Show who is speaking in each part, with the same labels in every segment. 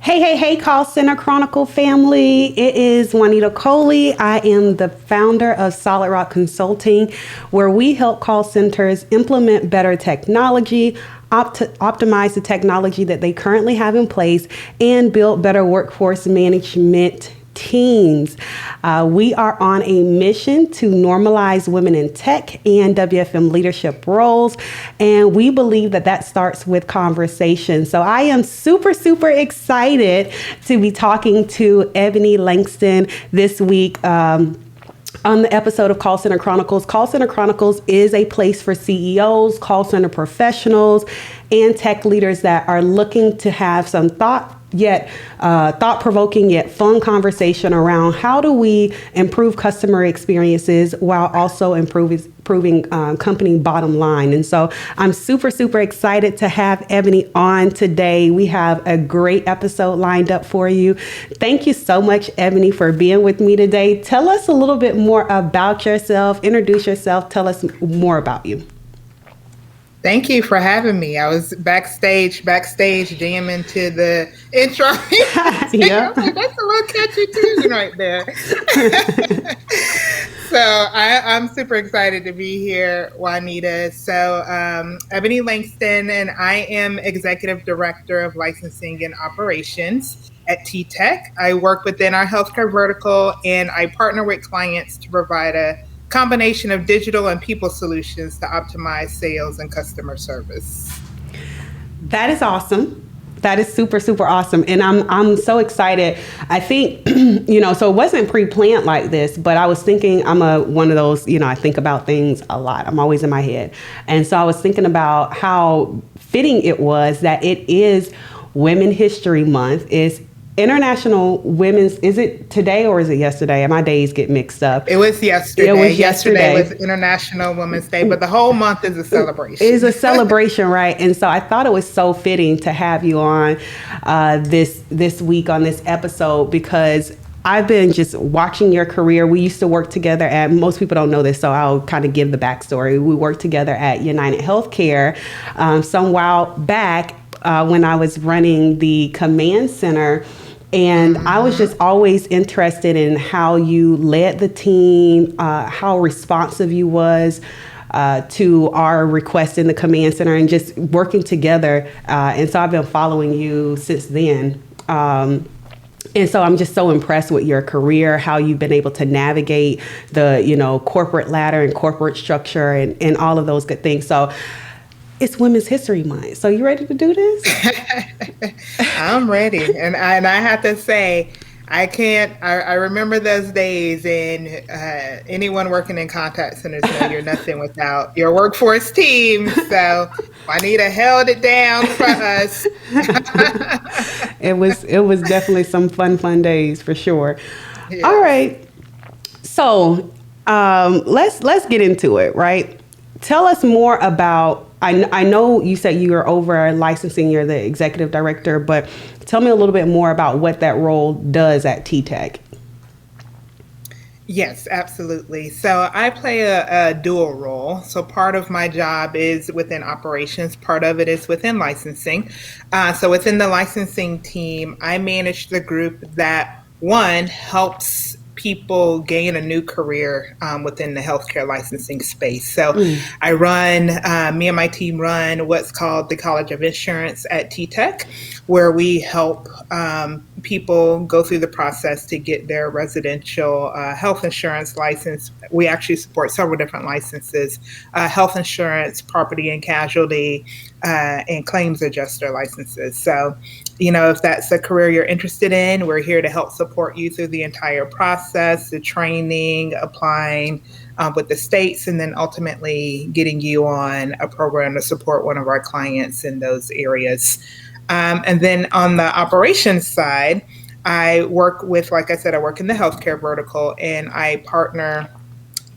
Speaker 1: Hey, hey, hey, Call Center Chronicle family. It is Juanita Coley. I am the founder of Solid Rock Consulting, where we help call centers implement better technology, optimize the technology that they currently have in place, and build better workforce management teams. We are on a mission to normalize women in tech and WFM leadership roles, and we believe that that starts with conversation. So I am super, super excited to be talking to Ebony Langston this week. On the episode of Call Center Chronicles. Call Center Chronicles is a place for CEOs, call center professionals, and tech leaders that are looking to have some thought-provoking yet fun conversation around how do we improve customer experiences while also improving company bottom line. And so I'm super, super excited to have Ebony on today. We have a great episode lined up for you. Thank you so much, Ebony, for being with me today. Tell us a little bit more about yourself. Introduce yourself. Tell us more about you.
Speaker 2: Thank you for having me. I was backstage jamming to the intro.
Speaker 1: Yeah.
Speaker 2: Like, that's a little catchy tune right there. So I'm super excited to be here, Juanita. So Ebony Langston, and I am Executive Director of Licensing and Operations at TTEC. I work within our healthcare vertical, and I partner with clients to provide a combination of digital and people solutions to optimize sales and customer service.
Speaker 1: That is awesome. That is super, super awesome. And I'm so excited. I think, so it wasn't pre-planned like this, but I was thinking one of those, I think about things a lot. I'm always in my head. And so I was thinking about how fitting it was that it is Women History Month. It's International Women's, is it today or is it yesterday? My days get mixed up.
Speaker 2: It was yesterday. Yesterday was International Women's Day, but the whole month is a celebration.
Speaker 1: It is a celebration, right? And so I thought it was so fitting to have you on this week on this episode, because I've been just watching your career. We used to work together most people don't know this, so I'll kind of give the backstory. We worked together at United Healthcare some while back when I was running the command center. And I was just always interested in how you led the team, how responsive you was to our request in the command center, and just working together. And so I've been following you since then. And so I'm just so impressed with your career, how you've been able to navigate the, corporate ladder and corporate structure and all of those good things. So it's Women's History Month. So you ready to do this?
Speaker 2: I'm ready. And I have to say, I remember those days, and anyone working in contact centers know you're nothing without your workforce team. So Juanita held it down for us.
Speaker 1: It was definitely some fun days for sure. Yes. All right. So let's get into it, right? Tell us more about, I know you said you are over licensing, you're the executive director, but tell me a little bit more about what that role does at TTEC.
Speaker 2: Yes, absolutely. So I play a dual role. So part of my job is within operations, part of it is within licensing. So within the licensing team, I manage the group that, one, helps people gain a new career within the healthcare licensing space. So I run, me and my team run what's called the College of Insurance at TTEC, where we help people go through the process to get their residential health insurance license. We actually support several different licenses, health insurance, property and casualty, and claims adjuster licenses. So, if that's a career you're interested in, we're here to help support you through the entire process, the training, applying with the states, and then ultimately getting you on a program to support one of our clients in those areas. And then on the operations side, I work with, like I said, I work in the healthcare vertical, and I partner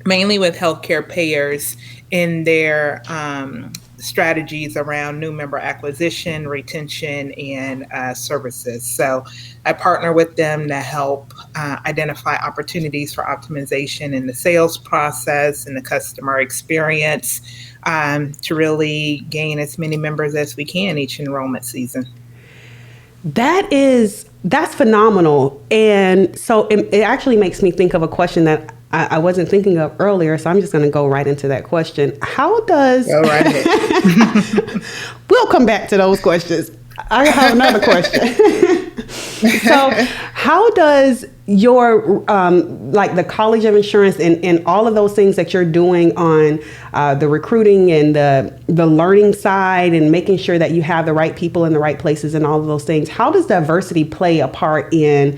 Speaker 2: mainly with healthcare payers in their strategies around new member acquisition, retention, and services. So I partner with them to help identify opportunities for optimization in the sales process and the customer experience to really gain as many members as we can each enrollment season.
Speaker 1: That's phenomenal. And so it actually makes me think of a question that I wasn't thinking of earlier, so I'm just going to go right into that question. How does...
Speaker 2: Go right ahead.
Speaker 1: We'll come back to those questions. I have another question. So how does your, like the College of Insurance and all of those things that you're doing on the recruiting and the learning side and making sure that you have the right people in the right places and all of those things, how does diversity play a part in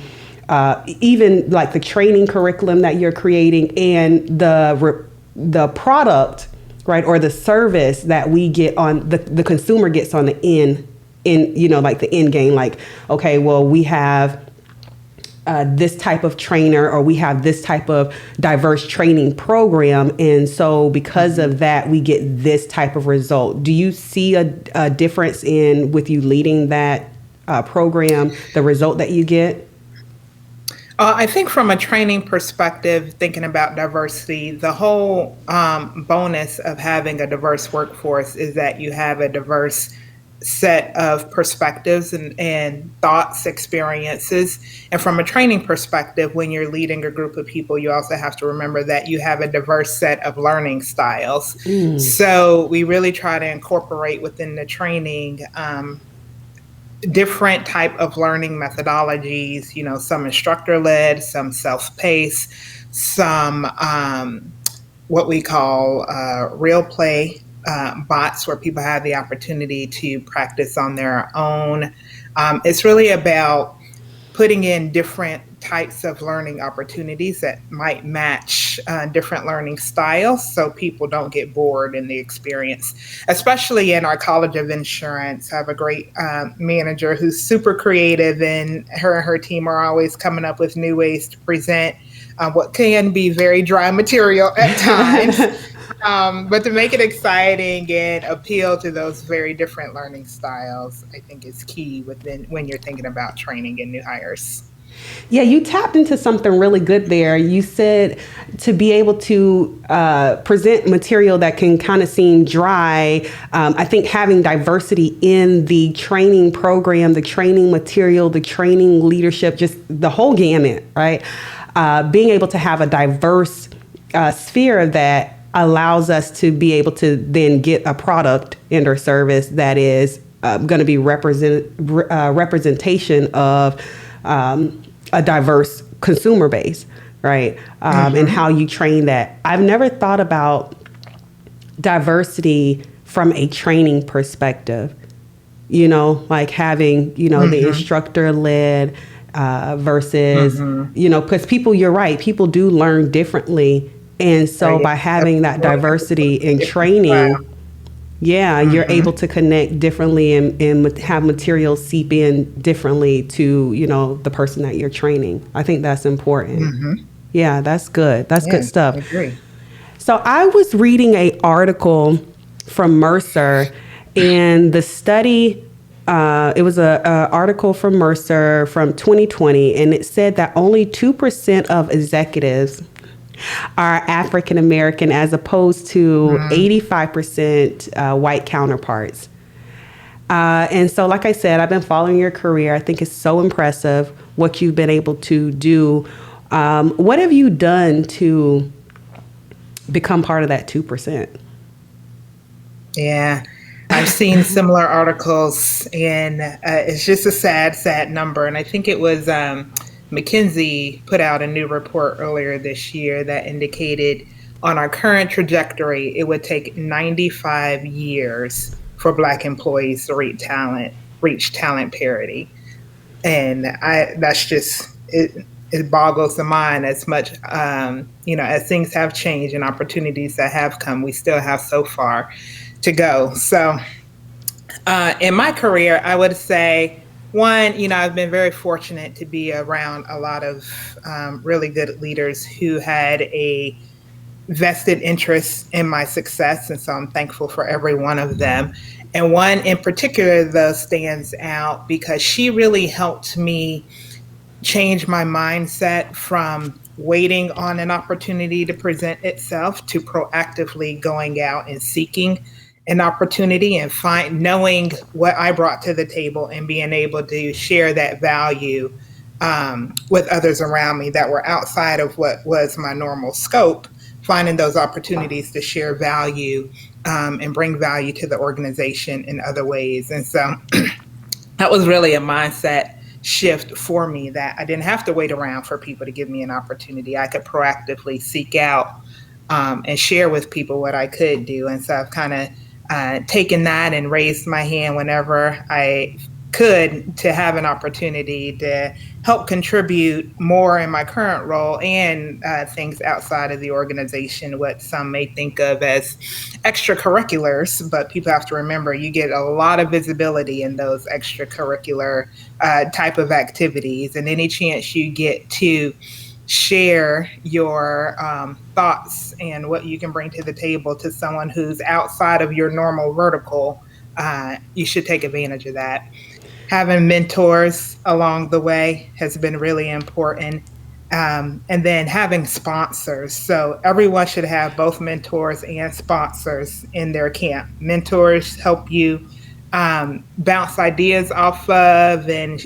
Speaker 1: even like the training curriculum that you're creating and the product, right, or the service that we get on the consumer gets on the end, like the end game, like, okay, well, we have this type of trainer, or we have this type of diverse training program, and so because of that, we get this type of result. Do you see a difference in with you leading that program, the result that you get?
Speaker 2: I think from a training perspective, thinking about diversity, the whole bonus of having a diverse workforce is that you have a diverse set of perspectives and thoughts, experiences. And from a training perspective, when you're leading a group of people, you also have to remember that you have a diverse set of learning styles. So we really try to incorporate within the training different type of learning methodologies, some instructor-led, some self-paced, some what we call real play bots, where people have the opportunity to practice on their own. It's really about putting in different types of learning opportunities that might match different learning styles so people don't get bored in the experience. Especially in our College of Insurance, I have a great manager who's super creative, and her team are always coming up with new ways to present what can be very dry material at times. But to make it exciting and appeal to those very different learning styles, I think is key when you're thinking about training in new hires.
Speaker 1: Yeah, you tapped into something really good there. You said to be able to present material that can kind of seem dry. I think having diversity in the training program, the training material, the training leadership, just the whole gamut, right? Being able to have a diverse sphere of that allows us to be able to then get a product and or service that is going to be representation of a diverse consumer base, right? And how you train that. I've never thought about diversity from a training perspective, like having, the instructor led versus, because people, you're right, people do learn differently. And so by having that diversity in training, you're able to connect differently and have materials seep in differently to, the person that you're training. I think that's important. Yeah, that's good. That's good stuff.
Speaker 2: I agree.
Speaker 1: So I was reading an article from Mercer, and the study, it was an article from Mercer from 2020, and it said that only 2% of executives are African American as opposed to 85% white counterparts. And so, like I said, I've been following your career. I think it's so impressive what you've been able to do What have you done to become part of that 2%?
Speaker 2: Yeah, I've seen similar articles, and it's just a sad, sad number. And I think it was McKinsey put out a new report earlier this year that indicated on our current trajectory, it would take 95 years for Black employees to reach talent parity. And that's just it. It boggles the mind as much, as things have changed and opportunities that have come. We still have so far to go. So, in my career, I would say one, I've been very fortunate to be around a lot of really good leaders who had a vested interest in my success. And so I'm thankful for every one of them. And one in particular, though, stands out because she really helped me change my mindset from waiting on an opportunity to present itself to proactively going out and seeking an opportunity and knowing what I brought to the table and being able to share that value with others around me that were outside of what was my normal scope, finding those opportunities to share value and bring value to the organization in other ways. And so that was really a mindset shift for me, that I didn't have to wait around for people to give me an opportunity. I could proactively seek out and share with people what I could do. And so I've kind of taken that and raised my hand whenever I could to have an opportunity to help contribute more in my current role and things outside of the organization, what some may think of as extracurriculars, but people have to remember you get a lot of visibility in those extracurricular type of activities, and any chance you get to share your thoughts and what you can bring to the table to someone who's outside of your normal vertical, you should take advantage of that. Having mentors along the way has been really important. And then having sponsors. So everyone should have both mentors and sponsors in their camp. Mentors help you bounce ideas off of and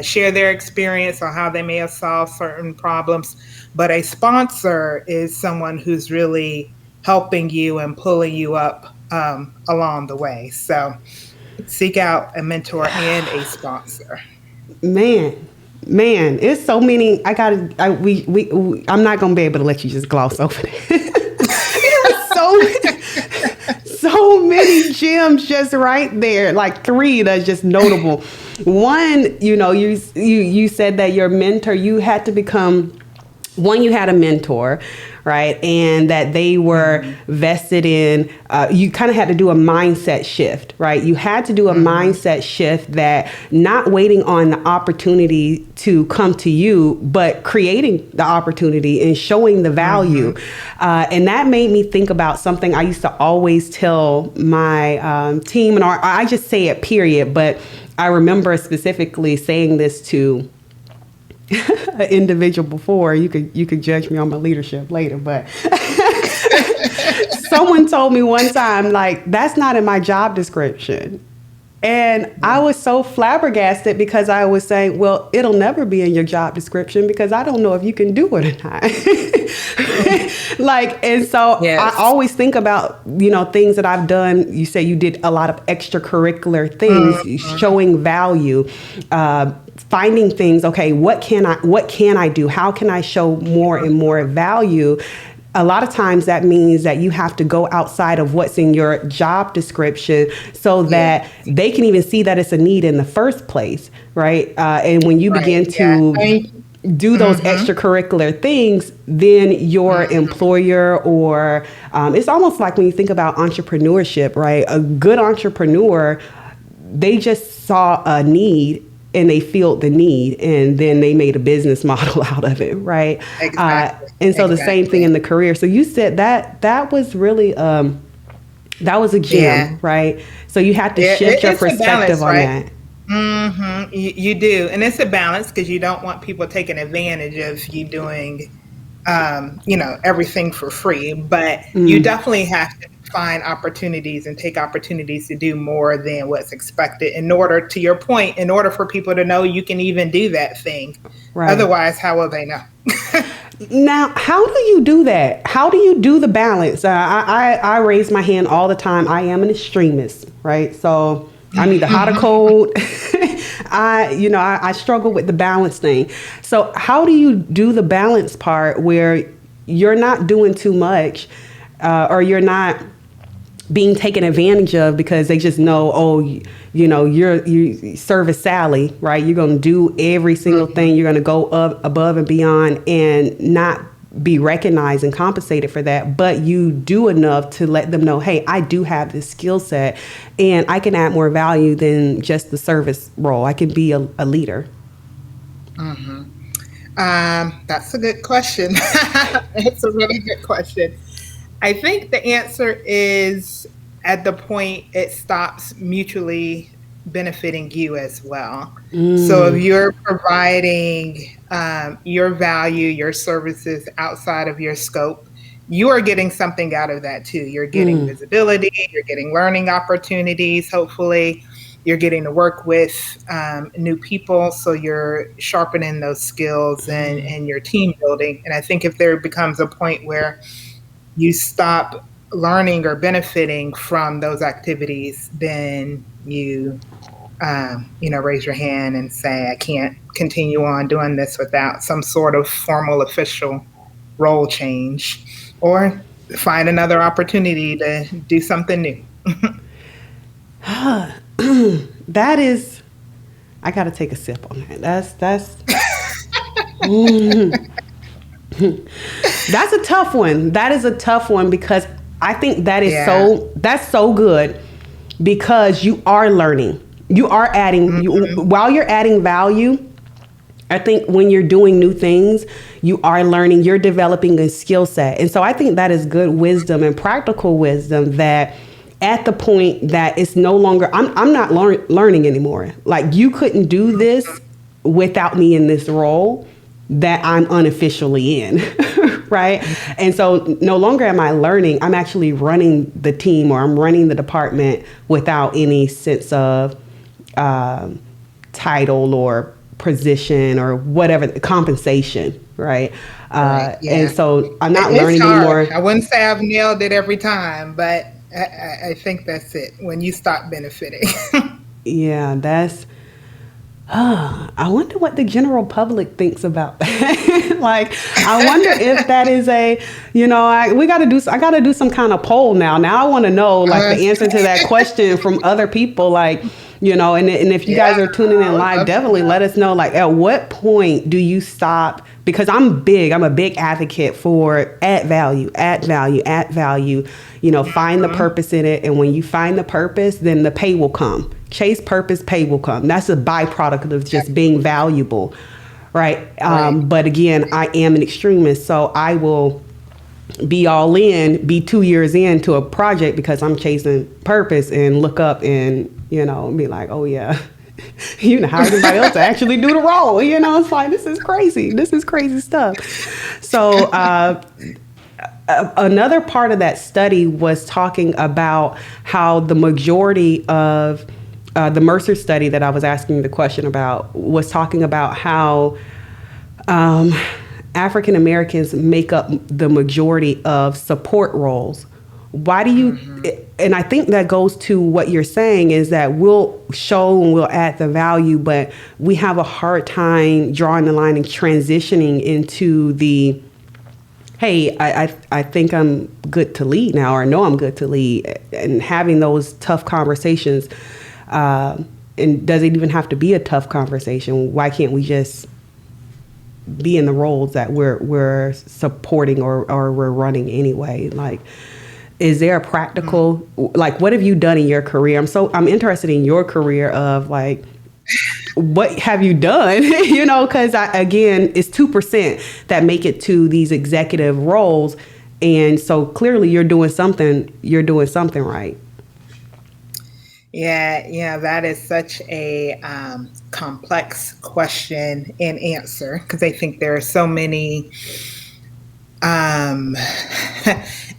Speaker 2: share their experience on how they may have solved certain problems. But a sponsor is someone who's really helping you and pulling you up along the way. So seek out a mentor and a sponsor.
Speaker 1: Man, it's so many. I'm not gonna be able to let you just gloss over that. so many gems just right there, like 3 that's just notable. One, you said that your mentor, you had to become one, you had a mentor, right? And that they were vested in, you kind of had to do a mindset shift, right? You had to do a mindset shift that not waiting on the opportunity to come to you, but creating the opportunity and showing the value. And that made me think about something I used to always tell my team, and I just say it period, but I remember specifically saying this to an individual before. You could judge me on my leadership later, but someone told me one time, like, that's not in my job description. And I was so flabbergasted because I was saying, well, it'll never be in your job description because I don't know if you can do it or not. And so yes. I always think about, things that I've done. You say you did a lot of extracurricular things, showing value, finding things. Okay, what can I do? How can I show more and more value? A lot of times that means that you have to go outside of what's in your job description so that they can even see that it's a need in the first place, right? And when you begin to do those extracurricular things, then your employer or it's almost like when you think about entrepreneurship, right? A good entrepreneur, they just saw a need and they filled the need, and then they made a business model out of it, right?
Speaker 2: Exactly.
Speaker 1: And so the same thing in the career. So you said that was really that was a gem, right? So you had to shift your perspective on that.
Speaker 2: You do, and it's a balance because you don't want people taking advantage of you doing, everything for free. But you definitely have to find opportunities and take opportunities to do more than what's expected in order, to your point, in order for people to know you can even do that thing. Right. Otherwise, how will they know?
Speaker 1: Now, how do you do that? How do you do the balance? I raise my hand all the time. I am an extremist, right? So I'm either hot or cold. I struggle with the balance thing. So how do you do the balance part where you're not doing too much, or you're not being taken advantage of because they just know, you service Sally, right? You're going to do every single thing. You're going to go up above and beyond and not be recognized and compensated for that. But you do enough to let them know, hey, I do have this skill set and I can add more value than just the service role. I can be a leader.
Speaker 2: That's a good question. It's a really good question. I think the answer is at the point it stops mutually benefiting you as well. So if you're providing your value, your services outside of your scope, you are getting something out of that too. You're getting visibility, you're getting learning opportunities, hopefully. You're getting to work with new people, so you're sharpening those skills and your team building. And I think if there becomes a point where you stop learning or benefiting from those activities, then you raise your hand and say, I can't continue on doing this without some sort of formal official role change, or find another opportunity to do something new.
Speaker 1: That is, I got to take a sip on that. That's that's a tough one. That is a tough one because I think that is that's so good because you are learning. You are adding, while you're adding value, I think when you're doing new things, you are learning, you're developing a skill set. And so I think that is good wisdom and practical wisdom that at the point that it's no longer, I'm not learning anymore. Like you couldn't do this without me in this role that I'm unofficially in, right? And so no longer am I learning, I'm actually running the team or I'm running the department without any sense of title or position or whatever, compensation, right? And so I'm not learning anymore.
Speaker 2: I wouldn't say I've nailed it every time, but I think that's it, when you stop benefiting.
Speaker 1: Yeah, that's, I wonder what the general public thinks about that. Like, I wonder if that is I got to do some kind of poll now. Now I want to know like the answer to that question from other people, like, and if you guys are tuning in live, definitely let us know, like, at what point do you stop? Because I'm a big advocate for add value, find the purpose in it. And when you find the purpose, then the pay will come. Chase purpose, pay will come. That's a byproduct of just being valuable, right? But again, I am an extremist, so I will be all in, be 2 years into a project because I'm chasing purpose and look up and, be like, oh yeah, how everybody else to actually do the role. It's like, this is crazy. This is crazy stuff. So another part of that study was talking about how the majority of the Mercer study that I was asking the question about was talking about how African Americans make up the majority of support roles. Why do you, and I think that goes to what you're saying, is that we'll show and we'll add the value, but we have a hard time drawing the line and transitioning into the, hey, I think I'm good to lead now, or know I'm good to lead, and having those tough conversations. And does it even have to be a tough conversation? Why can't we just be in the roles that we're supporting or we're running anyway? Like, is there a practical, like, what have you done in your career? I'm interested in your career of like, what have you done? Because again, it's 2% that make it to these executive roles. And so clearly you're doing something right.
Speaker 2: Yeah, that is such a complex question and answer, because I think there are so many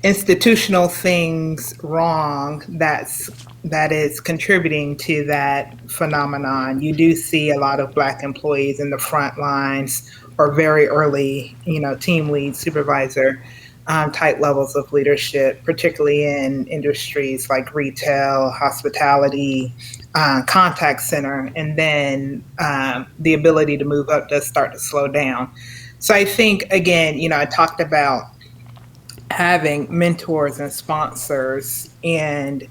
Speaker 2: institutional things wrong that is contributing to that phenomenon. You do see a lot of Black employees in the front lines or very early, team lead, supervisor type levels of leadership, particularly in industries like retail, hospitality, contact center, and then the ability to move up does start to slow down. So I think, again, I talked about having mentors and sponsors, and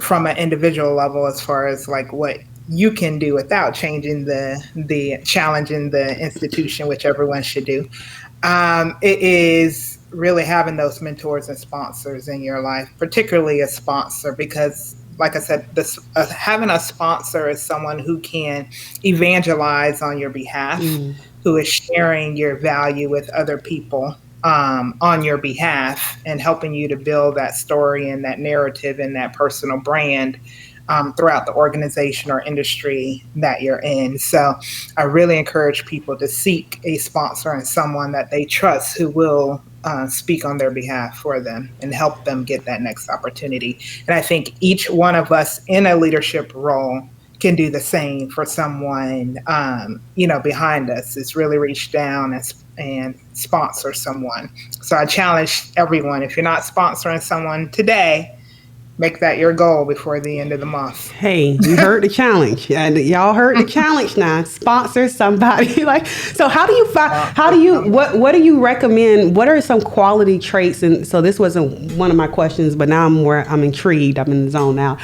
Speaker 2: from an individual level, as far as like what you can do without changing the challenging the institution, which everyone should do. It is really having those mentors and sponsors in your life, particularly a sponsor, because like I said, having a sponsor is someone who can evangelize on your behalf, who is sharing your value with other people on your behalf and helping you to build that story and that narrative and that personal brand throughout the organization or industry that you're in. So I really encourage people to seek a sponsor and someone that they trust who will speak on their behalf for them and help them get that next opportunity. And I think each one of us in a leadership role can do the same for someone, behind us, is really reach down and sponsor someone. So I challenge everyone, if you're not sponsoring someone today, make that your goal before the end of the month.
Speaker 1: Hey, you heard the challenge. Y'all heard the challenge now. Sponsor somebody. So how do you what do you recommend? What are some quality traits? And so this wasn't one of my questions, but now I'm intrigued. I'm in the zone now.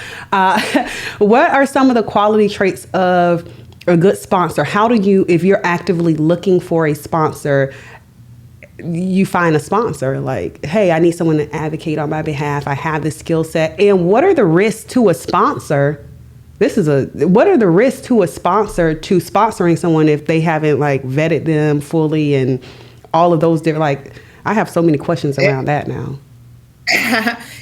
Speaker 1: What are some of the quality traits of a good sponsor? How do you, if you're actively looking for a sponsor, you find a sponsor like, hey, I need someone to advocate on my behalf. I have this skill set. And what are the risks to a sponsor? What are the risks to a sponsor to sponsoring someone if they haven't vetted them fully and all of those different, I have so many questions around that now.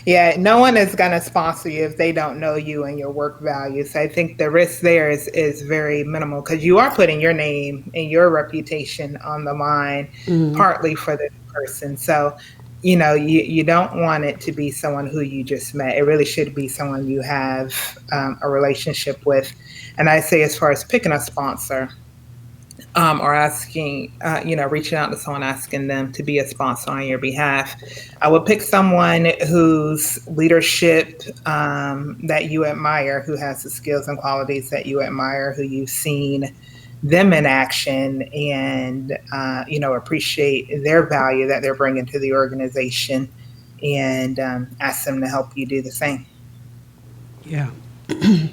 Speaker 2: Yeah, no one is going to sponsor you if they don't know you and your work values. I think the risk there is very minimal because you are putting your name and your reputation on the line, partly for this person. So, you don't want it to be someone who you just met. It really should be someone you have a relationship with. And I say, as far as picking a sponsor, or asking, reaching out to someone, asking them to be a sponsor on your behalf, I would pick someone whose leadership that you admire, who has the skills and qualities that you admire, who you've seen them in action and, appreciate their value that they're bringing to the organization, and ask them to help you do the same.
Speaker 1: Yeah,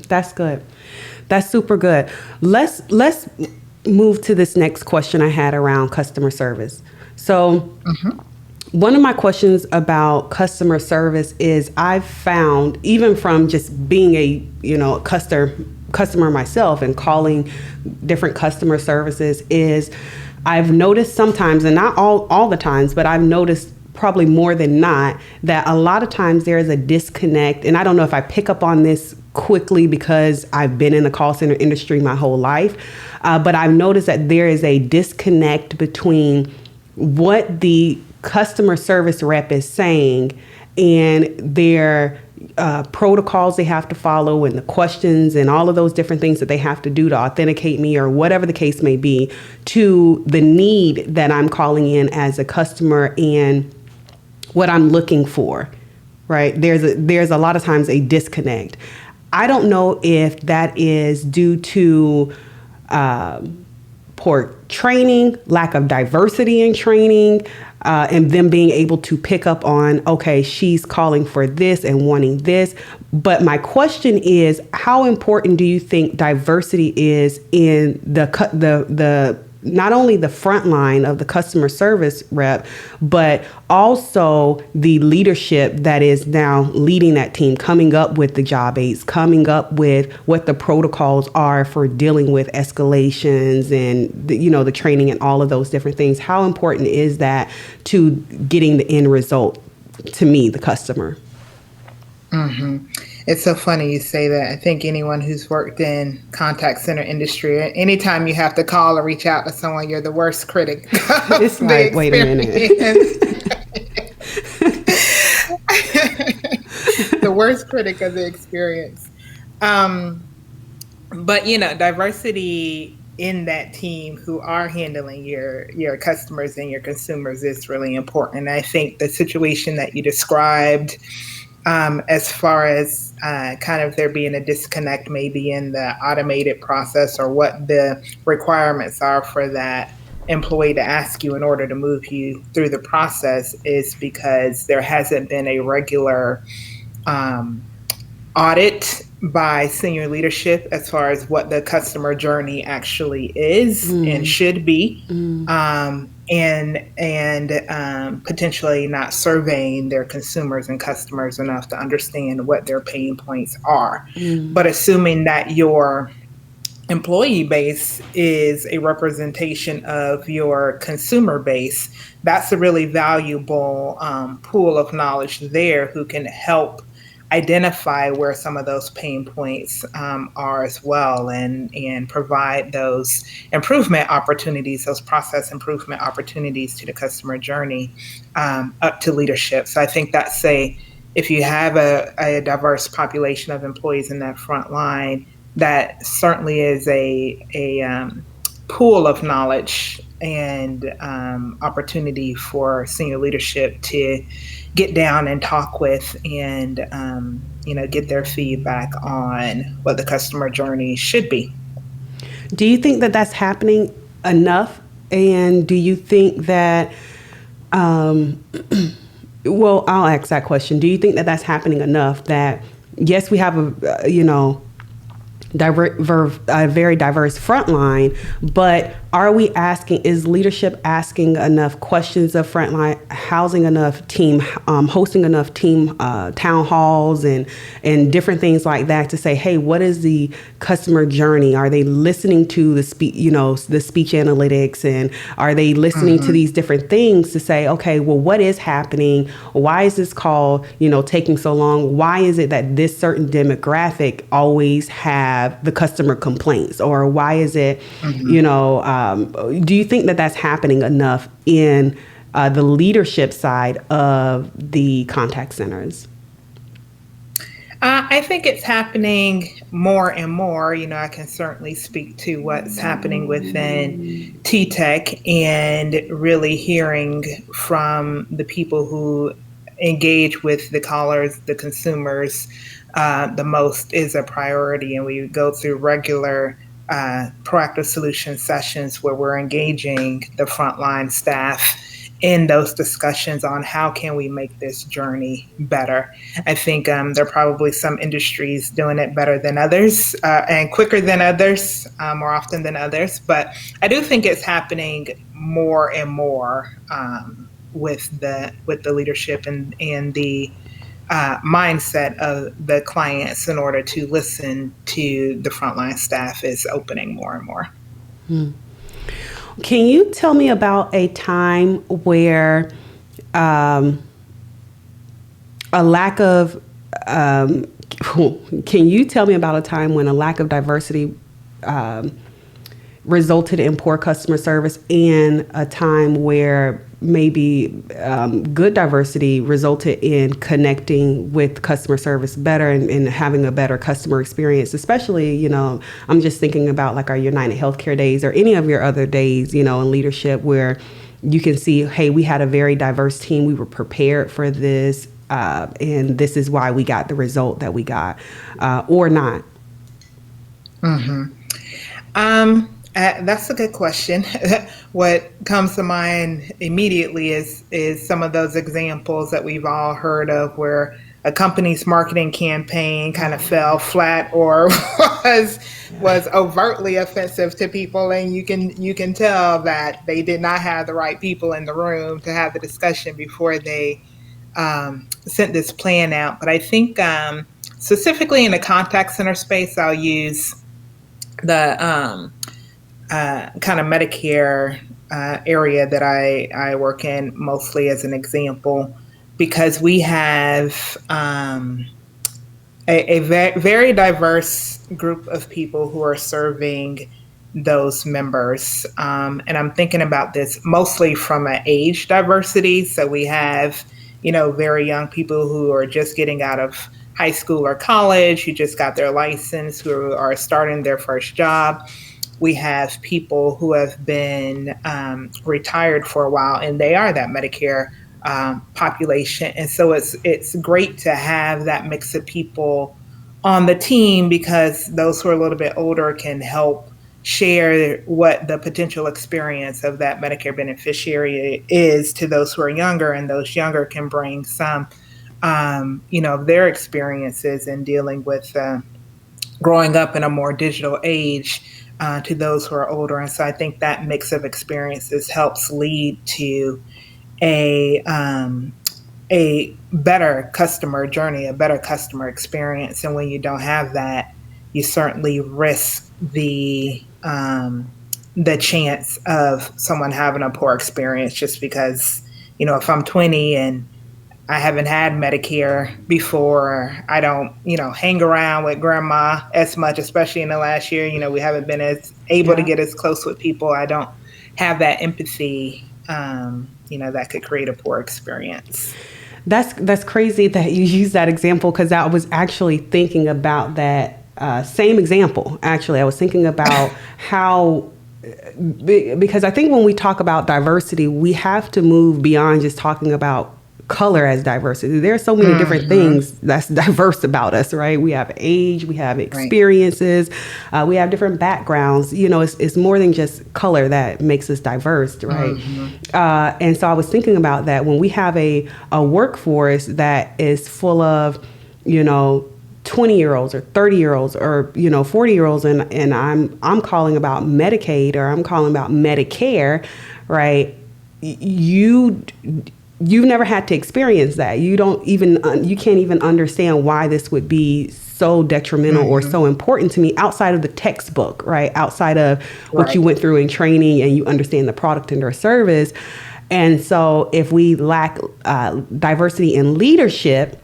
Speaker 1: that's good. That's super good. Let's move to this next question I had around customer service. So one of my questions about customer service is I've found, even from just being a customer myself and calling different customer services, is I've noticed sometimes, and not all the times, but I've noticed probably more than not, that a lot of times there is a disconnect. And I don't know if I pick up on this quickly because I've been in the call center industry my whole life. But I've noticed that there is a disconnect between what the customer service rep is saying and their protocols they have to follow and the questions and all of those different things that they have to do to authenticate me or whatever the case may be, to the need that I'm calling in as a customer and what I'm looking for, right? There's a lot of times a disconnect. I don't know if that is due to poor training, lack of diversity in training, and them being able to pick up on, okay, she's calling for this and wanting this. But my question is, how important do you think diversity is in the not only the front line of the customer service rep, but also the leadership that is now leading that team, coming up with the job aids, coming up with what the protocols are for dealing with escalations and the training and all of those different things. How important is that to getting the end result, to me, the customer?
Speaker 2: It's so funny you say that. I think anyone who's worked in contact center industry, anytime you have to call or reach out to someone, you're the worst critic.
Speaker 1: It's like, wait a minute.
Speaker 2: The worst critic of the experience. But, diversity in that team who are handling your customers and your consumers is really important. I think the situation that you described, as far as kind of there being a disconnect maybe in the automated process or what the requirements are for that employee to ask you in order to move you through the process, is because there hasn't been a regular um, audit by senior leadership as far as what the customer journey actually is and should be, and potentially not surveying their consumers and customers enough to understand what their pain points are. But assuming that your employee base is a representation of your consumer base, that's a really valuable pool of knowledge there who can help identify where some of those pain points are as well, and provide those improvement opportunities, those process improvement opportunities to the customer journey up to leadership. So I think that's if you have a diverse population of employees in that front line, that certainly is a pool of knowledge and opportunity for senior leadership to get down and talk with, and get their feedback on what the customer journey should be.
Speaker 1: Do you think that that's happening enough? And do you think that, well, I'll ask that question. Do you think that that's happening enough that, yes, we have a very diverse frontline, but is leadership asking enough questions of frontline, housing enough team, hosting enough team town halls and different things like that to say, hey, what is the customer journey? Are they listening to the speech analytics, and are they listening to these different things to say, okay, well, what is happening? Why is this call, taking so long? Why is it that this certain demographic always have the customer complaints? Or why is it, do you think that that's happening enough in the leadership side of the contact centers?
Speaker 2: I think it's happening more and more. I can certainly speak to what's happening within TTEC, and really hearing from the people who engage with the callers, the consumers, the most is a priority. And we go through regular proactive solution sessions where we're engaging the frontline staff in those discussions on how can we make this journey better. I think there are probably some industries doing it better than others, and quicker than others, more often than others. But I do think it's happening more and more with the leadership and the mindset of the clients in order to listen to the frontline staff is opening more and more.
Speaker 1: Can you tell me about a time where a lack of can you tell me about a time when a lack of diversity resulted in poor customer service, and a time where maybe good diversity resulted in connecting with customer service better and having a better customer experience? Especially, I'm just thinking about like our United Healthcare days or any of your other days, in leadership, where you can see, hey, we had a very diverse team. We were prepared for this, and this is why we got the result that we got, or not.
Speaker 2: That's a good question. What comes to mind immediately is some of those examples that we've all heard of, where a company's marketing campaign kind of fell flat or was overtly offensive to people, and you can tell that they did not have the right people in the room to have the discussion before they sent this plan out. But I think specifically in the contact center space, I'll use the kind of Medicare area that I work in mostly as an example, because we have a very diverse group of people who are serving those members. And I'm thinking about this mostly from an age diversity. So we have, very young people who are just getting out of high school or college, who just got their license, who are starting their first job. we have people who have been retired for a while, and they are that Medicare population. And so it's great to have that mix of people on the team, because those who are a little bit older can help share what the potential experience of that Medicare beneficiary is to those who are younger, and those younger can bring some, their experiences in dealing with growing up in a more digital age to those who are older. And so I think that mix of experiences helps lead to a better customer journey, a better customer experience. And when you don't have that, you certainly risk the chance of someone having a poor experience, just because, if I'm 20 and I haven't had Medicare before, I don't, hang around with grandma as much, especially in the last year. We haven't been as able to get as close with people. I don't have that empathy, that could create a poor experience.
Speaker 1: That's crazy that you use that example, because I was actually thinking about that same example. Actually, I was thinking about how, because I think when we talk about diversity, we have to move beyond just talking about color as diversity. There are so many different things that's diverse about us, right? We have age, we have experiences, we have different backgrounds. It's more than just color that makes us diverse, right? And so I was thinking about that when we have a workforce that is full of, 20-year-olds or 30-year-olds or 40-year-olds, and I'm calling about Medicaid, or I'm calling about Medicare, right? You've never had to experience that. You can't even understand why this would be so detrimental or so important to me outside of the textbook, right? Outside of what you went through in training, and you understand the product and their service. And so if we lack diversity in leadership,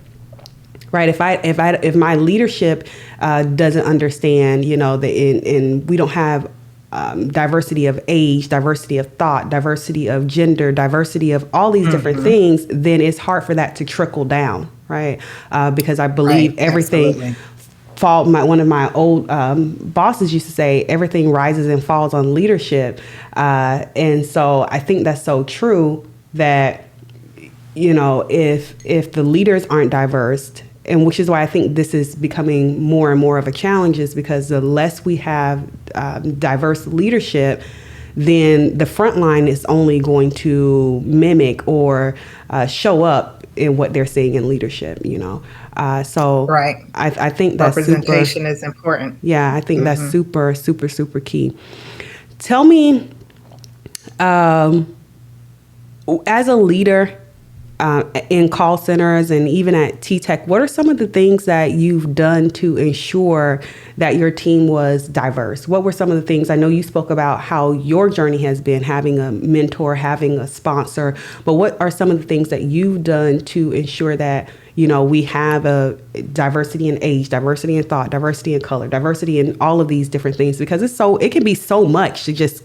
Speaker 1: right? If my leadership doesn't understand, and we don't have diversity of age, diversity of thought, diversity of gender, diversity of all these different things, then it's hard for that to trickle down, right? Because I believe everything one of my old bosses used to say, everything rises and falls on leadership. And so I think that's so true, that, if the leaders aren't diverse, and which is why I think this is becoming more and more of a challenge, is because the less we have diverse leadership, then the front line is only going to mimic or show up in what they're seeing in leadership, So I think that's
Speaker 2: representation is important.
Speaker 1: Yeah, I think that's super, super, super key. Tell me, as a leader, in call centers and even at TTEC, what are some of the things that you've done to ensure that your team was diverse? What were some of the things? I know you spoke about how your journey has been, having a mentor, having a sponsor, but what are some of the things that you've done to ensure that, we have a diversity in age, diversity in thought, diversity in color, diversity in all of these different things? Because it can be so much to just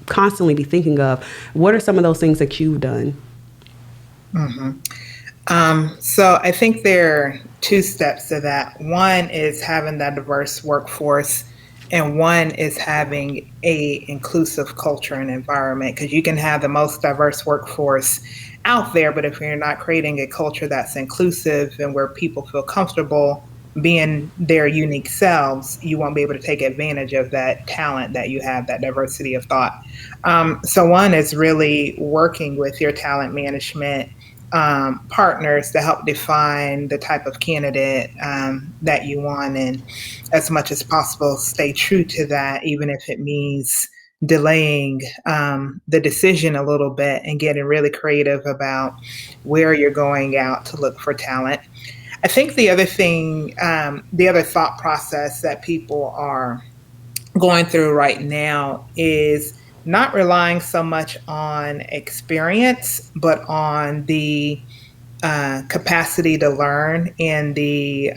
Speaker 1: constantly be thinking of. What are some of those things that you've done?
Speaker 2: So I think there are two steps to that. One is having that diverse workforce, and one is having a inclusive culture and environment, because you can have the most diverse workforce out there, but if you're not creating a culture that's inclusive and where people feel comfortable being their unique selves, you won't be able to take advantage of that talent that you have, that diversity of thought. So one is really working with your talent management partners to help define the type of candidate that you want, and as much as possible stay true to that, even if it means delaying the decision a little bit and getting really creative about where you're going out to look for talent. I think the other thing, the other thought process that people are going through right now is not relying so much on experience, but on the capacity to learn and the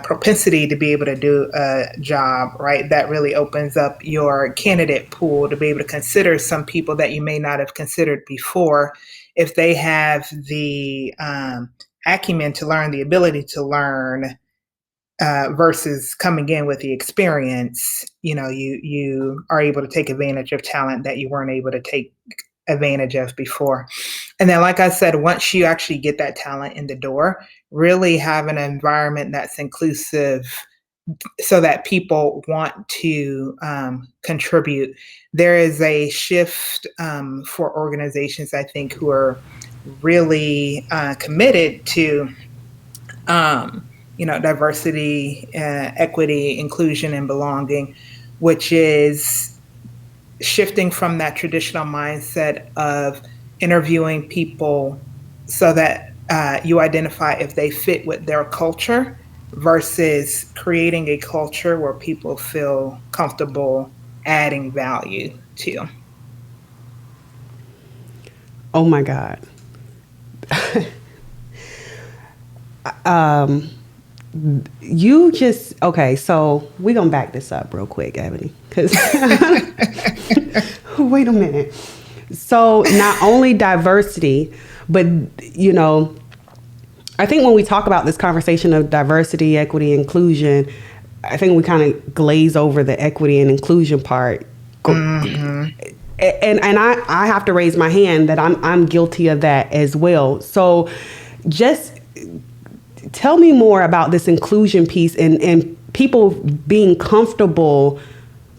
Speaker 2: propensity to be able to do a job, right? That really opens up your candidate pool to be able to consider some people that you may not have considered before, if they have the acumen to learn, the ability to learn, versus coming in with the experience, you are able to take advantage of talent that you weren't able to take advantage of before. And then, like I said, once you actually get that talent in the door, really have an environment that's inclusive so that people want to contribute. There is a shift for organizations, I think, who are really committed to diversity, equity, inclusion, and belonging, which is shifting from that traditional mindset of interviewing people so that you identify if they fit with their culture versus creating a culture where people feel comfortable adding value to.
Speaker 1: Oh my God. You just, okay, so we're going to back this up real quick, Ebony, because wait a minute. So not only diversity, but, I think when we talk about this conversation of diversity, equity, inclusion, I think we kind of glaze over the equity and inclusion part. Mm-hmm. And I have to raise my hand that I'm guilty of that as well. So just tell me more about this inclusion piece and people being comfortable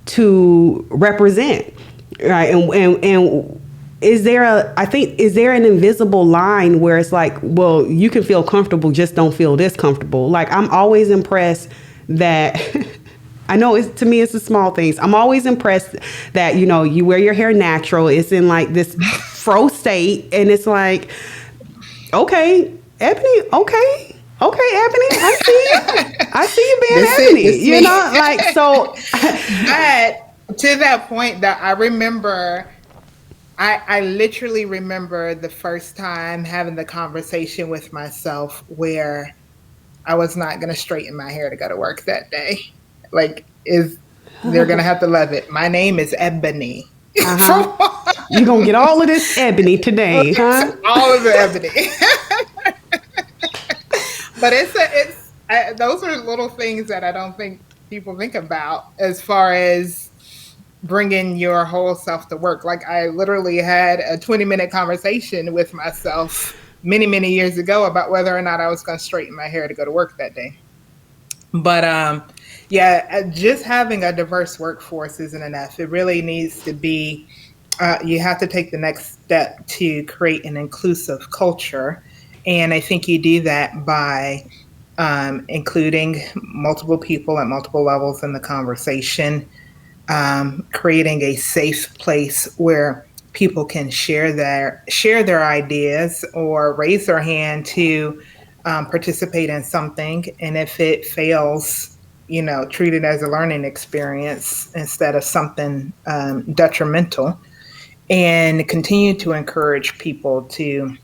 Speaker 1: to represent, right? And is there an invisible line where it's like, well, you can feel comfortable, just don't feel discomfortable. Like, I'm always impressed that I know to me, it's the small things. I'm always impressed that, you wear your hair natural. It's in like this fro state. And it's like, okay, Ebony, okay, Ebony, I see you being Ebony, so.
Speaker 2: But to that point, that I remember, I literally remember the first time having the conversation with myself where I was not going to straighten my hair to go to work that day. Like, they're going to have to love it. My name is Ebony.
Speaker 1: Uh-huh. You're going to get all of this Ebony today, huh?
Speaker 2: All of the Ebony. But those are little things that I don't think people think about as far as bringing your whole self to work. Like, I literally had a 20-minute conversation with myself many, many years ago about whether or not I was going to straighten my hair to go to work that day. But just having a diverse workforce isn't enough. It really needs to be, you have to take the next step to create an inclusive culture. And I think you do that by including multiple people at multiple levels in the conversation, creating a safe place where people can share their ideas or raise their hand to participate in something. And if it fails, treat it as a learning experience instead of something detrimental, and continue to encourage people to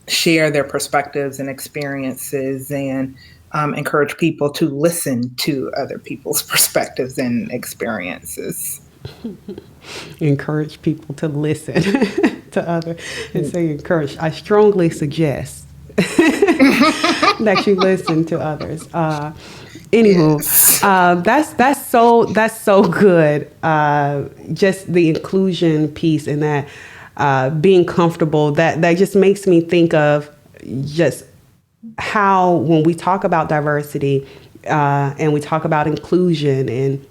Speaker 2: share their perspectives and experiences, and encourage people to listen to other people's perspectives and experiences.
Speaker 1: Encourage people to listen to others and say encourage. I strongly suggest that you listen to others. Anywho, yes. That's so good. Just the inclusion piece and that being comfortable, that just makes me think of just how when we talk about diversity and we talk about inclusion and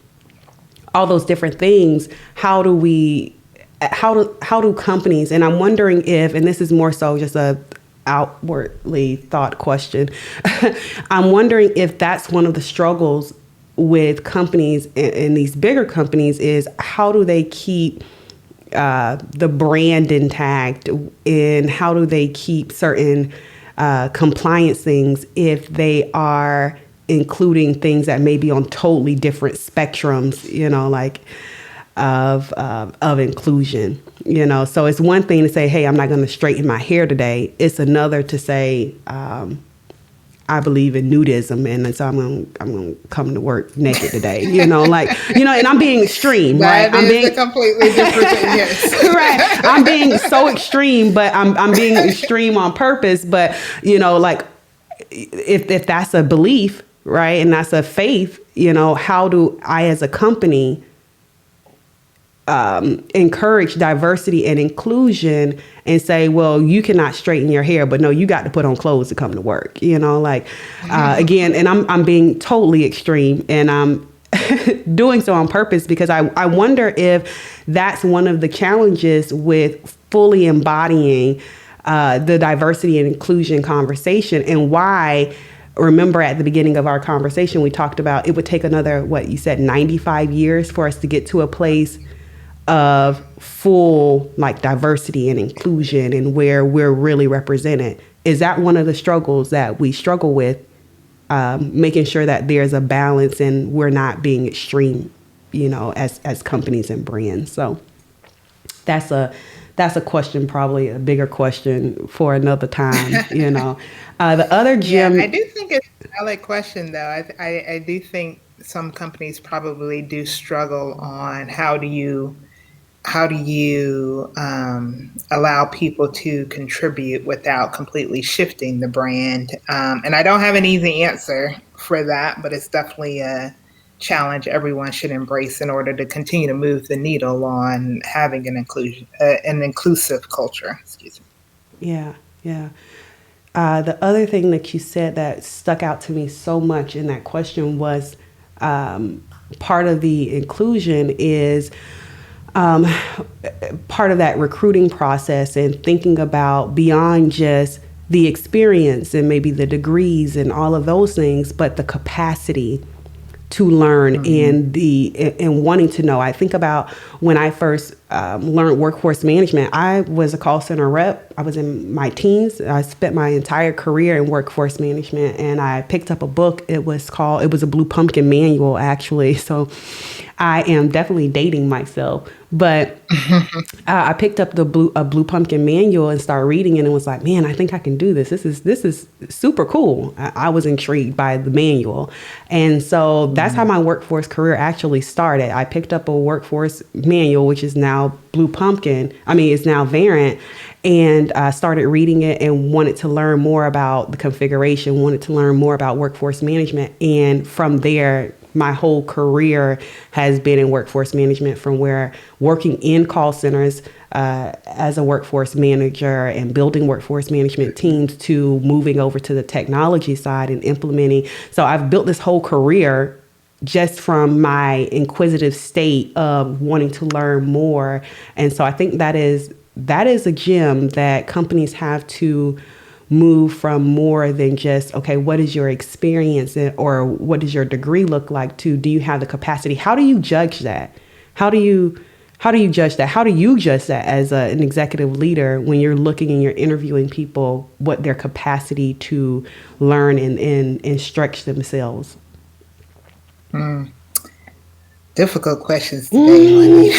Speaker 1: all those different things, how do companies, and I'm wondering if, and this is more so just a outwardly thought question, I'm wondering if that's one of the struggles with companies and these bigger companies is how do they keep the brand intact, and how do they keep certain compliance things if they are including things that may be on totally different spectrums, like of inclusion, So it's one thing to say, hey, I'm not going to straighten my hair today. It's another to say, I believe in nudism, and so I'm going to come to work naked today, and I'm being extreme, right?
Speaker 2: I'm being a completely different thing, yes.
Speaker 1: Right. I'm being so extreme, but I'm being extreme on purpose. But, if that's a belief, right? And that's a faith. How do I as a company encourage diversity and inclusion and say, well, you cannot straighten your hair, but no, you got to put on clothes to come to work, again, and I'm being totally extreme, and I'm doing so on purpose because I wonder if that's one of the challenges with fully embodying the diversity and inclusion conversation, and why. Remember at the beginning of our conversation, we talked about it would take another, 95 years for us to get to a place of full diversity and inclusion and where we're really represented. Is that one of the struggles that we struggle with, making sure that there's a balance and we're not being extreme, as companies and brands? So that's a question, probably a bigger question for another time. The other gym.
Speaker 2: Yeah, I do think it's a valid question, though. I do think some companies probably do struggle on how do you allow people to contribute without completely shifting the brand. And I don't have an easy answer for that, but it's definitely a challenge everyone should embrace in order to continue to move the needle on having an inclusive culture. Excuse me.
Speaker 1: Yeah, yeah. The other thing that you said that stuck out to me so much in that question was part of the inclusion is part of that recruiting process and thinking about beyond just the experience and maybe the degrees and all of those things, but the capacity to learn and wanting to know. I think about when I first learned workforce management. I was a call center rep. I was in my teens. I spent my entire career in workforce management, and I picked up a book. It was a Blue Pumpkin manual, actually. So I am definitely dating myself, but I picked up a Blue Pumpkin manual and started reading it and was like, man, I think I can do this. This is super cool. I was intrigued by the manual. And so that's how my workforce career actually started. I picked up a workforce manual, which is now Blue Pumpkin. It's now Variant. And I started reading it and wanted to learn more about the configuration, wanted to learn more about workforce management. And from there, my whole career has been in workforce management, from where working in call centers as a workforce manager and building workforce management teams to moving over to the technology side and implementing. So I've built this whole career just from my inquisitive state of wanting to learn more. And so I think that is a gem that companies have to move from, more than just, okay, what is your experience or what does your degree look like, to do you have the capacity? How do you judge that? How do you judge that? How do you judge that as an executive leader when you're looking and you're interviewing people, what their capacity to learn and stretch themselves?
Speaker 2: Difficult questions today, honey.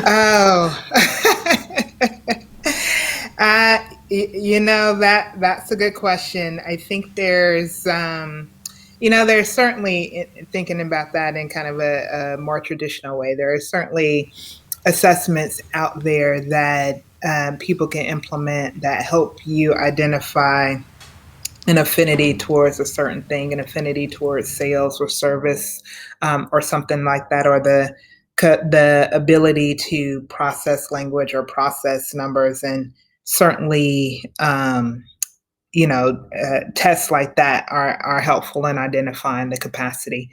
Speaker 2: Oh. That's a good question. I think there's certainly, thinking about that in kind of a more traditional way, there are certainly assessments out there that people can implement that help you identify an affinity towards a certain thing, an affinity towards sales or service, or something like that, or the ability to process language or process numbers. And certainly, tests like that are helpful in identifying the capacity.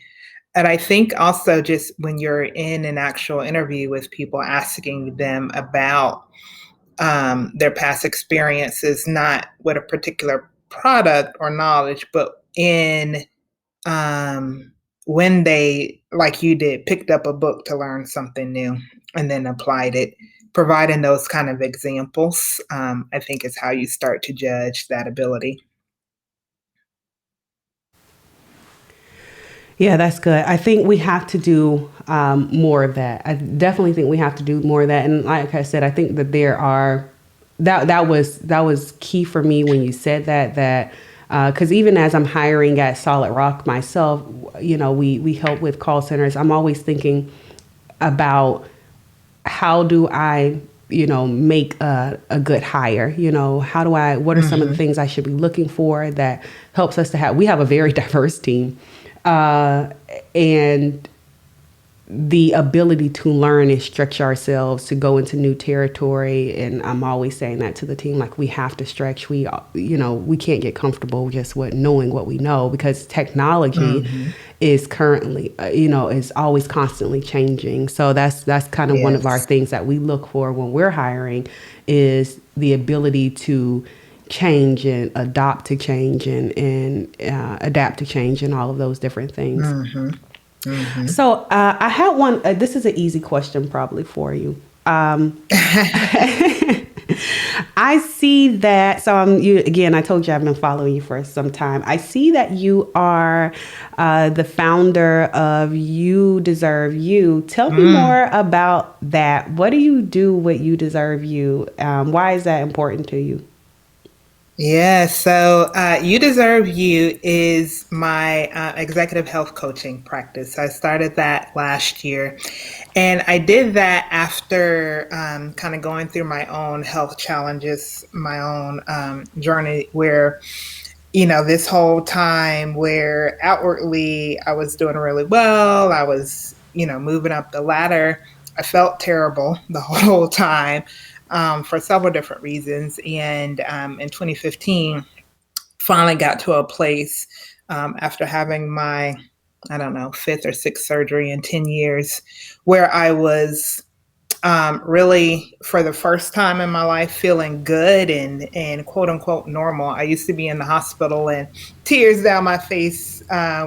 Speaker 2: And I think also, just when you're in an actual interview with people, asking them about their past experiences, not with a particular product or knowledge, but in when they, like you did, picked up a book to learn something new and then applied it. Providing those kind of examples, I think, is how you start to judge that ability.
Speaker 1: Yeah, that's good. I think we have to do more of that. I definitely think we have to do more of that. And like I said, I think that that was key for me when you said that because even as I'm hiring at Solid Rock myself, we help with call centers. I'm always thinking about, how do I make a good hire? What are some of the things I should be looking for that helps us we have a very diverse team, and the ability to learn and stretch ourselves to go into new territory. And I'm always saying that to the team, like, we have to stretch. We can't get comfortable just with knowing what we know, because technology is currently, is always constantly changing. So that's kind of one of our things that we look for when we're hiring, is the ability to change and adopt to change and adapt to change and all of those different things. So I had one, this is an easy question probably for you. I see that, again, I told you I've been following you for some time. I see that you are the founder of You Deserve You. Tell me more about that. What do you do with You Deserve You? Why is that important to you?
Speaker 2: Yeah, so You Deserve You is my executive health coaching practice. I started that last year, and I did that after kind of going through my own health challenges, my own journey, where, this whole time where outwardly I was doing really well, I was, moving up the ladder, I felt terrible the whole time. For several different reasons. And in 2015, finally got to a place after having my, I don't know, fifth or sixth surgery in 10 years, where I was really, for the first time in my life, feeling good and quote unquote normal. I used to be in the hospital and tears down my face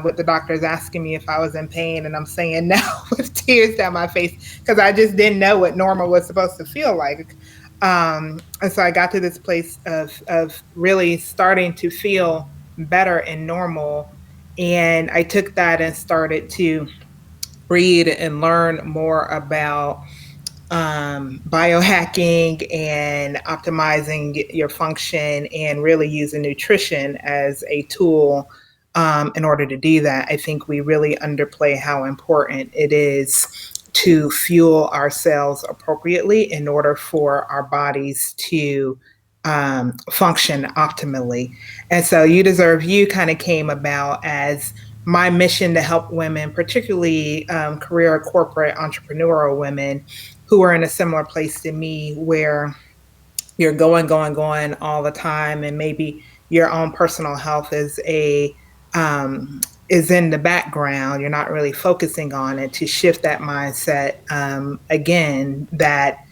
Speaker 2: with the doctors asking me if I was in pain. And I'm saying no with tears down my face, because I just didn't know what normal was supposed to feel like. And so I got to this place of really starting to feel better and normal. And I took that and started to read and learn more about biohacking and optimizing your function, and really using nutrition as a tool in order to do that. I think we really underplay how important it is to fuel our cells appropriately in order for our bodies to function optimally. And so You Deserve You kind of came about as my mission to help women, particularly career corporate entrepreneurial women, who are in a similar place to me, where you're going all the time, and maybe your own personal health is in the background. You're not really focusing on it. To shift that mindset again, that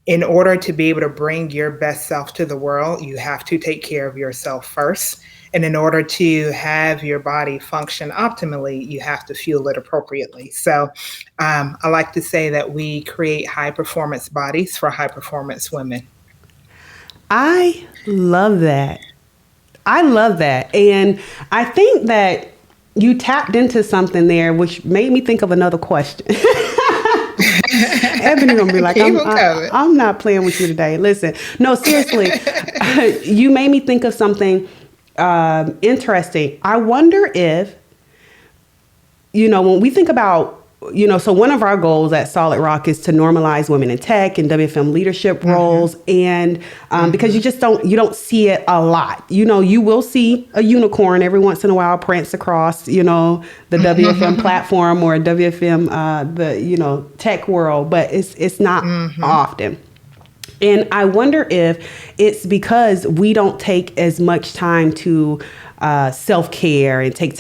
Speaker 2: in order to be able to bring your best self to the world, you have to take care of yourself first. And in order to have your body function optimally, you have to fuel it appropriately. So I like to say that we create high performance bodies for high performance women.
Speaker 1: I love that. And I think that you tapped into something there, which made me think of another question. Ebony gonna be like, I'm not playing with you today. Listen, no, seriously, you made me think of something interesting. I wonder if, when we think about, so one of our goals at Solid Rock is to normalize women in tech and WFM leadership roles. And because you don't see it a lot. You will see a unicorn every once in a while prance across, the WFM platform or WFM, the tech world, but it's not often. And I wonder if it's because we don't take as much time to self-care and take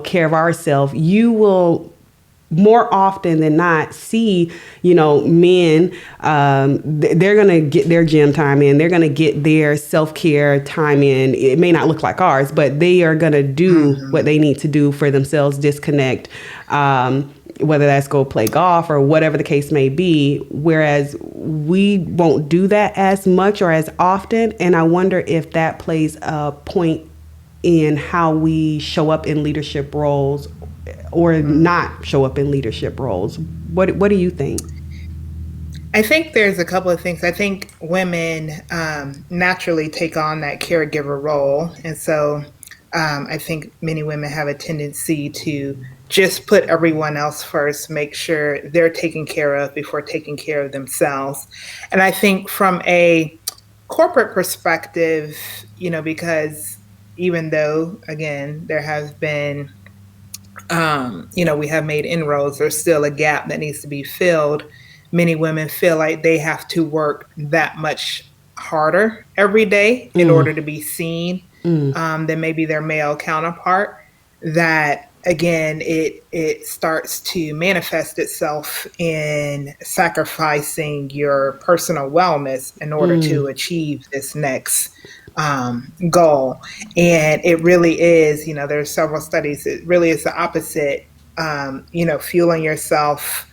Speaker 1: care of ourselves. You will more often than not see, men, they're going to get their gym time in. They're going to get their self-care time in. It may not look like ours, but they are going to do what they need to do for themselves, disconnect, whether that's go play golf or whatever the case may be, whereas we won't do that as much or as often. And I wonder if that plays a point in how we show up in leadership roles or not show up in leadership roles. What do you think?
Speaker 2: I think there's a couple of things. I think women naturally take on that caregiver role. And so I think many women have a tendency to just put everyone else first, make sure they're taken care of before taking care of themselves. And I think from a corporate perspective, because even though, again, there has been, we have made inroads, there's still a gap that needs to be filled. Many women feel like they have to work that much harder every day in order to be seen than maybe their male counterpart. That again, it starts to manifest itself in sacrificing your personal wellness in order to achieve this next goal. And it really is, there's several studies, it really is the opposite. Fueling yourself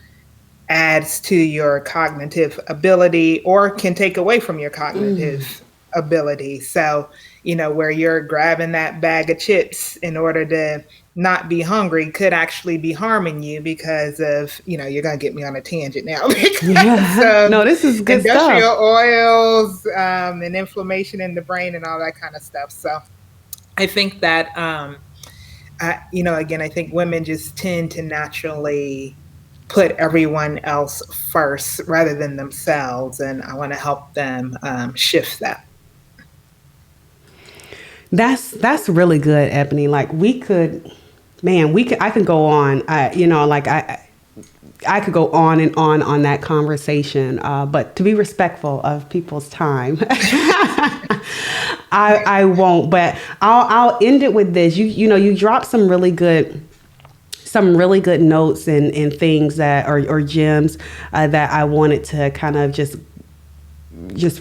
Speaker 2: adds to your cognitive ability or can take away from your cognitive ability. So, where you're grabbing that bag of chips in order to not be hungry could actually be harming you because of, you're going to get me on a tangent now.
Speaker 1: No, this is good
Speaker 2: industrial
Speaker 1: stuff.
Speaker 2: oils and inflammation in the brain and all that kind of stuff. So I think that, again, I think women just tend to naturally put everyone else first rather than themselves. And I want to help them shift that.
Speaker 1: That's really good, Ebony. Like I could go on. I could go on and on that conversation. But to be respectful of people's time, I won't. But I'll end it with this. You dropped some really good notes and things that or gems that I wanted to kind of just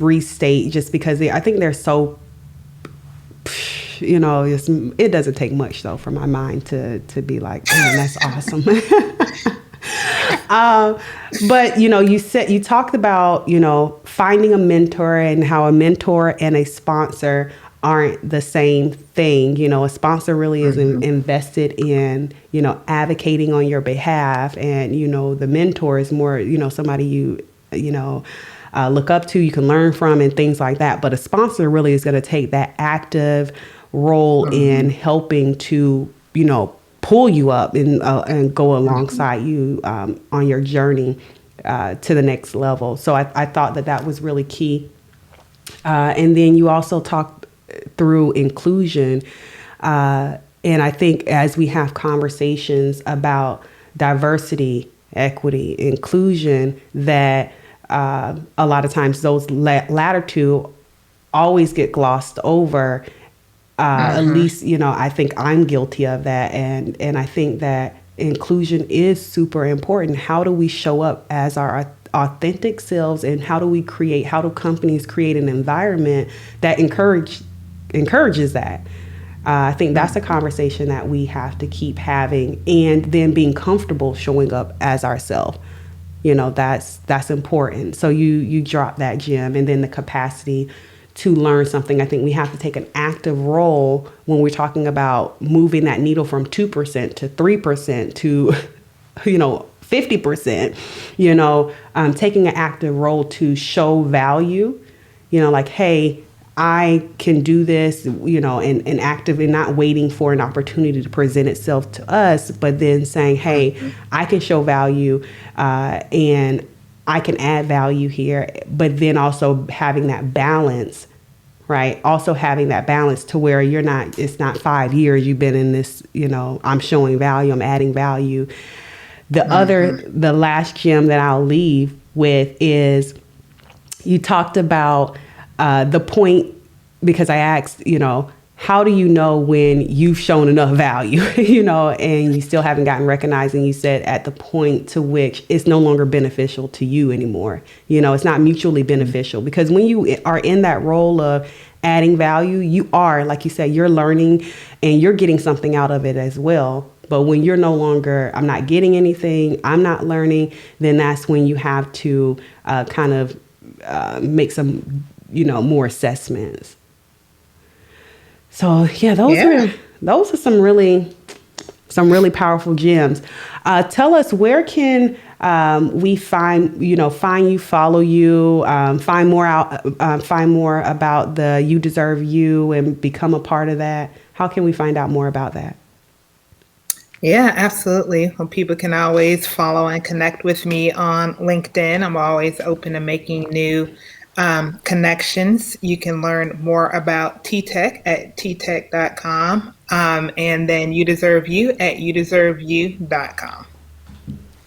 Speaker 1: restate, just because I think they're so. It doesn't take much though for my mind to be like, man, that's awesome. But you talked about finding a mentor and how a mentor and a sponsor aren't the same thing. A sponsor really is invested in advocating on your behalf, and the mentor is more somebody you look up to, you can learn from, and things like that. But a sponsor really is going to take that active role in helping to pull you up and go alongside you on your journey to the next level. So I thought that was really key. And then you also talked through inclusion. And I think as we have conversations about diversity, equity, inclusion, that a lot of times those latter two always get glossed over. At least, I think I'm guilty of that. And I think that inclusion is super important. How do we show up as our authentic selves, and how do companies create an environment that encourages that? I think that's a conversation that we have to keep having, and then being comfortable showing up as ourselves. That's important. So you drop that gem, and then the capacity to learn something. I think we have to take an active role when we're talking about moving that needle from 2% to 3% to, 50%, taking an active role to show value, like, hey, I can do this, and active, and not waiting for an opportunity to present itself to us, but then saying, hey, I can show value, and I can add value here, but then also having that balance, right? Also having that balance to where it's not 5 years you've been in this, I'm showing value, I'm adding value. The last gem that I'll leave with is, you talked about the point, because I asked, how do you know when you've shown enough value, and you still haven't gotten recognized? And you said at the point to which it's no longer beneficial to you anymore. It's not mutually beneficial, because when you are in that role of adding value, you are, like you said, you're learning and you're getting something out of it as well. But when you're no longer, I'm not getting anything, I'm not learning, then that's when you have to kind of make some, more assessments. So yeah, those are some really powerful gems. Tell us, where can we find you, follow you, find more about the You Deserve You and become a part of that? How can we find out more about that?
Speaker 2: Yeah, absolutely. Well, people can always follow and connect with me on LinkedIn. I'm always open to making new connections. You can learn more about TTEC at ttech.com. And then You Deserve You at youdeserveyou.com.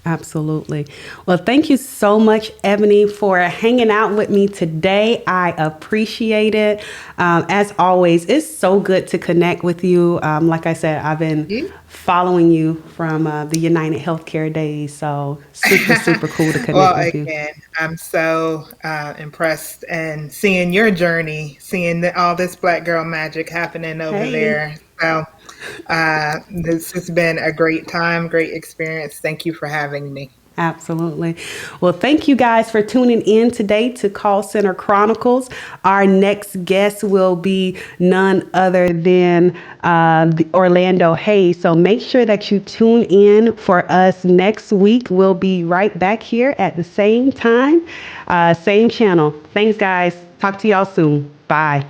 Speaker 1: Absolutely. Well, thank you so much, Ebony, for hanging out with me today. I appreciate it. As always, it's so good to connect with you. Like I said, I've been following you from the United Healthcare days. So super, super cool to connect
Speaker 2: Well,
Speaker 1: with you.
Speaker 2: again, I'm so impressed and seeing your journey, seeing all this Black girl magic happening over
Speaker 1: Hey.
Speaker 2: there. So this has been a great time, great experience. Thank you for having me.
Speaker 1: Absolutely. Well, thank you guys for tuning in today to Call Center Chronicles. Our next guest will be none other than Orlando Hayes. So make sure that you tune in for us next week. We'll be right back here at the same time, same channel. Thanks, guys. Talk to y'all soon. Bye.